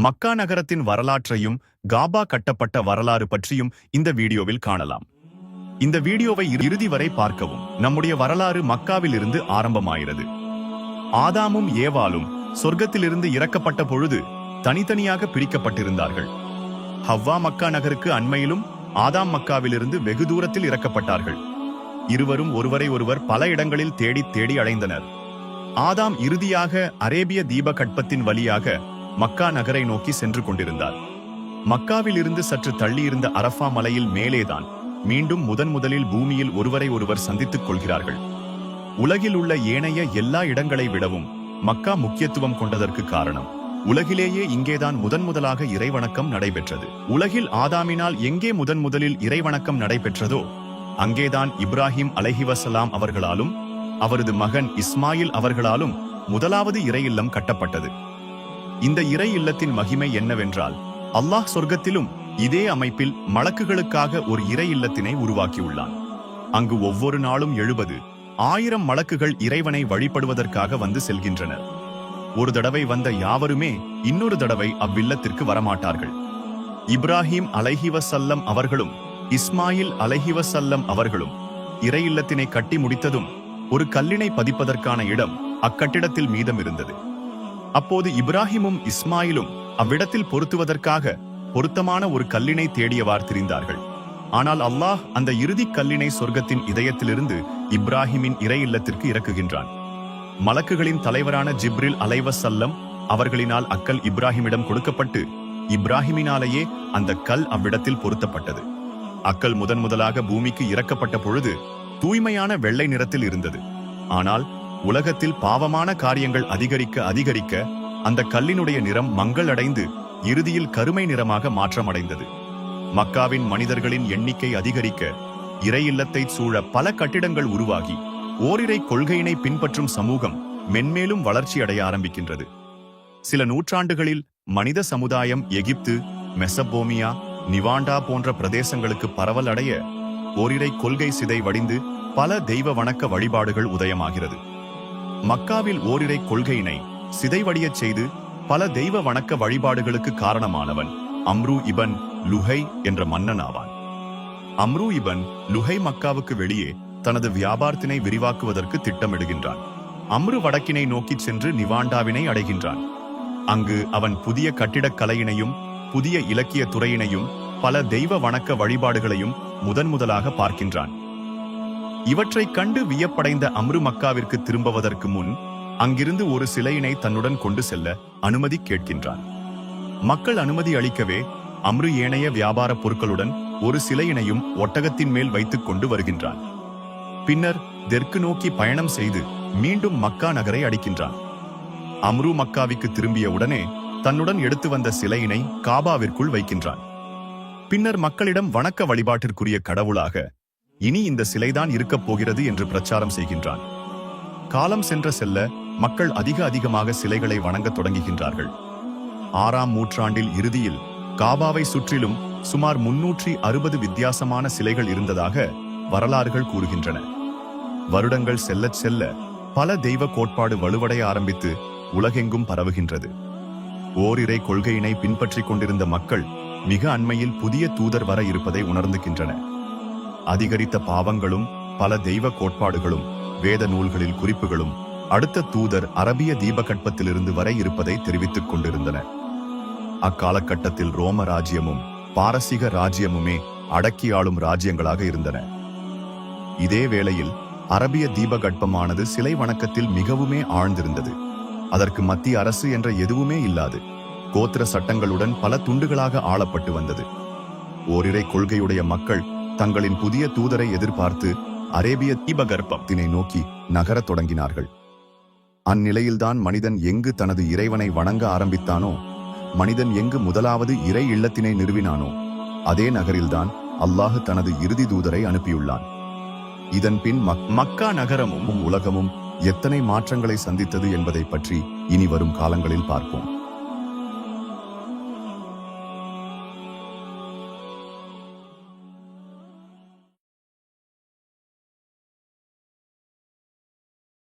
மக்கா நகரத்தின் வரலாற்றையும் காபா கட்டப்பட்ட வரலாறு பற்றியும் இந்த வீடியோவில் காணலாம். இந்த வீடியோவை இறுதி வரை பார்க்கவும். நம்முடைய வரலாறு மக்காவில் இருந்து ஆரம்பமாகிறது. ஆதாமும் ஏவாளும் சொர்க்கத்திலிருந்து இறக்கப்பட்ட பொழுது தனித்தனியாக பிரிக்கப்பட்டிருந்தார்கள். ஹவ்வா மக்கா நகருக்கு அண்மையிலும், ஆதாம் மக்காவிலிருந்து வெகு தூரத்தில் இறக்கப்பட்டார்கள். இருவரும் ஒருவரை ஒருவர் பல இடங்களில் தேடி தேடி அடைந்தனர். ஆதாம் இறுதியாக அரேபிய தீபகற்பத்தின் வழியாக மக்கா நகரை நோக்கி சென்று கொண்டிருந்தார். மக்காவில் இருந்து சற்று தள்ளியிருந்த அரஃபா மலையில் மேலேதான் மீண்டும் முதலில் பூமியில் ஒருவரை ஒருவர் சந்தித்துக் கொள்கிறார்கள். உலகில் உள்ள ஏனைய எல்லா இடங்களை விடவும் மக்கா முக்கியத்துவம் கொண்டதற்கு காரணம், உலகிலேயே இங்கேதான் முதலாக இறைவணக்கம் நடைபெற்றது. உலகில் ஆதாமினால் எங்கே முதலில் இறைவணக்கம் நடைபெற்றதோ அங்கேதான் இப்ராஹிம் அலைஹிவஸலாம் அவர்களாலும் அவரது மகன் இஸ்மாயில் அவர்களாலும் முதலாவது இறை இல்லம் கட்டப்பட்டது. இந்த இறை இல்லத்தின் மகிமை என்னவென்றால், அல்லாஹ் சொர்க்கத்திலும் இதே அமைப்பில் மலக்குகளுக்காக ஒரு இறை இல்லத்தினை உருவாக்கியுள்ளான். அங்கு ஒவ்வொரு நாளும் 70,000 மலக்குகள் இறைவனை வழிபடுவதற்காக வந்து செல்கின்றனர். ஒரு தடவை வந்த யாவருமே இன்னொரு தடவை அவ்வில்லத்திற்கு வரமாட்டார்கள். இப்ராஹிம் அலைஹிவஸல்லம் அவர்களும் இஸ்மாயில் அலைஹிவஸல்லம் அவர்களும் இறை இல்லத்தினை கட்டி முடித்ததும் ஒரு கல்லினை பதிப்பதற்கான இடம் அக்கட்டிடத்தில் மீதம் இருந்தது. அப்போது இப்ராஹிமும் இஸ்மாயிலும் அவ்விடத்தில் பொருத்துவதற்காக பொருத்தமான ஒரு கல்லினை தேடியவாறு திரிந்தார்கள். ஆனால் அல்லாஹ் அந்த இறுதி கல்லினை சொர்க்கத்தின் இதயத்திலிருந்து இப்ராஹிமின் இறை இல்லத்திற்கு இறக்குகின்றான். மலக்குகளின் தலைவரான ஜிப்ரில் அலைஹிவஸல்லம் அவர்களினால் அக்கல் இப்ராஹிமிடம் கொடுக்கப்பட்டு இப்ராஹிமினாலேயே அந்த கல் அவ்விடத்தில் பொருத்தப்பட்டது. அக்கல் முதலாக பூமிக்கு இறக்கப்பட்ட பொழுது தூய்மையான வெள்ளை நிறத்தில் இருந்தது. ஆனால் உலகத்தில் பாவமான காரியங்கள் அதிகரிக்க அந்த கல்லினுடைய நிறம் மங்களடைந்து இறுதியில் கருமை நிறமாக மாற்றமடைந்தது. மக்காவின் மனிதர்களின் எண்ணிக்கை அதிகரிக்க இறை இல்லத்தை சூழ பல கட்டிடங்கள் உருவாகி ஓரிரை கொள்கையினை பின்பற்றும் சமூகம் மென்மேலும் வளர்ச்சி அடைய ஆரம்பிக்கின்றது. சில நூற்றாண்டுகளில் மனித சமுதாயம் எகிப்து, மெசபோமியா, நிவாண்டா போன்ற பிரதேசங்களுக்கு பரவல் அடைய ஓரிரை கொள்கை சிதை வடிந்து பல தெய்வ வணக்க வழிபாடுகள் உதயமாகிறது. மக்காவில் ஓரிரை கொள்கையினை சிதைவடியச் செய்து பல தெய்வ வணக்க வழிபாடுகளுக்கு காரணமானவன் அம்ரு இபன் லுஹை என்ற மன்னன் ஆவான். அம்ரு இபன் லுஹை மக்காவுக்கு வெளியே தனது வியாபாரத்தினை விரிவாக்குவதற்கு திட்டமிடுகின்றான். அம்ரு வடக்கினை நோக்கிச் சென்று நிவாண்டாவினை அடைகின்றான். அங்கு அவன் புதிய கட்டிடக்கலையினையும் புதிய இலக்கிய துறையினையும் பல தெய்வ வணக்க வழிபாடுகளையும் முதலாக பார்க்கின்றான். இவற்றை கண்டு வியப்படைந்த அம்ரு மக்காவிற்கு திரும்புவதற்கு முன் அங்கிருந்து ஒரு சிலையினை தன்னுடன் கொண்டு செல்ல அனுமதி கேட்கின்றான். மக்கள் அனுமதி அளிக்கவே அம்ரு ஏனைய வியாபார பொருட்களுடன் ஒரு சிலையினையும் ஒட்டகத்தின் மேல் வைத்துக் கொண்டு வருகின்றான். பின்னர் தெற்கு நோக்கி பயணம் செய்து மீண்டும் மக்கா நகரை அடிக்கின்றான். அம்ரு மக்காவிற்கு திரும்பிய உடனே தன்னுடன் எடுத்து வந்த சிலையினை காபாவிற்குள் வைக்கின்றான். பின்னர் மக்களிடம் வணக்க வழிபாட்டிற்குரிய கடவுளாக இனி இந்த சிலைதான் இருக்கப் போகிறது என்று பிரச்சாரம் செய்கின்றான். காலம் செல்ல மக்கள் அதிகமாக சிலைகளை வணங்கத் தொடங்குகின்றார்கள். 6ஆம் நூற்றாண்டில் இறுதியில் காபாவை சுற்றிலும் சுமார் 360 வித்தியாசமான சிலைகள் இருந்ததாக வரலாறுகள் கூறுகின்றன. வருடங்கள் செல்ல பல தெய்வ கோட்பாடு வலுவடைய ஆரம்பித்து உலகெங்கும் பரவுகின்றது. ஓரிரை கொள்கையினை பின்பற்றிக் கொண்டிருந்த மக்கள் மிக அண்மையில் புதிய தூதர் வர இருப்பதை உணர்ந்துகின்றன. அதிகரித்த பாவங்களும் பல தெய்வ கோட்பாடுகளும் வேத நூல்களில் குறிப்புகளும் அடுத்த தூதர் அரபிய தீபகற்பத்திலிருந்து வர இருப்பதை தெரிவித்துக் கொண்டிருந்தன. அக்காலகட்டத்தில் ரோம ராஜ்யமும் பாரசீக ராஜ்யமுமே அடக்கி ஆளும் ராஜ்யங்களாக இருந்தன. இதே வேளையில் அரபிய தீபகற்பமானது சிலை வணக்கத்தில் மிகவுமே ஆழ்ந்திருந்தது. அதற்கு மத்திய அரசு என்ற எதுவுமே இல்லாது கோத்திர சட்டங்களுடன் பல துண்டுகளாக ஆளப்பட்டு வந்தது. ஓரிரை கொள்கையுடைய மக்கள் தங்களின் புதிய தூதரை எதிர்பார்த்து அரேபிய தீபகற்பத்தினை நோக்கி நகரத் தொடங்கினார்கள். அந்நிலையில்தான் மனிதன் எங்கு தனது இறைவனை வணங்க ஆரம்பித்தானோ, மனிதன் எங்கு முதலாவது இறை இல்லத்தினை நிறுவினானோ அதே நகரில்தான் அல்லாஹ் தனது இறுதி தூதரை அனுப்பியுள்ளான். இதன் பின் மக்கா நகரமும் உலகமும் எத்தனை மாற்றங்களை சந்தித்தது என்பதை பற்றி இனி வரும் காலங்களில் பார்ப்போம்.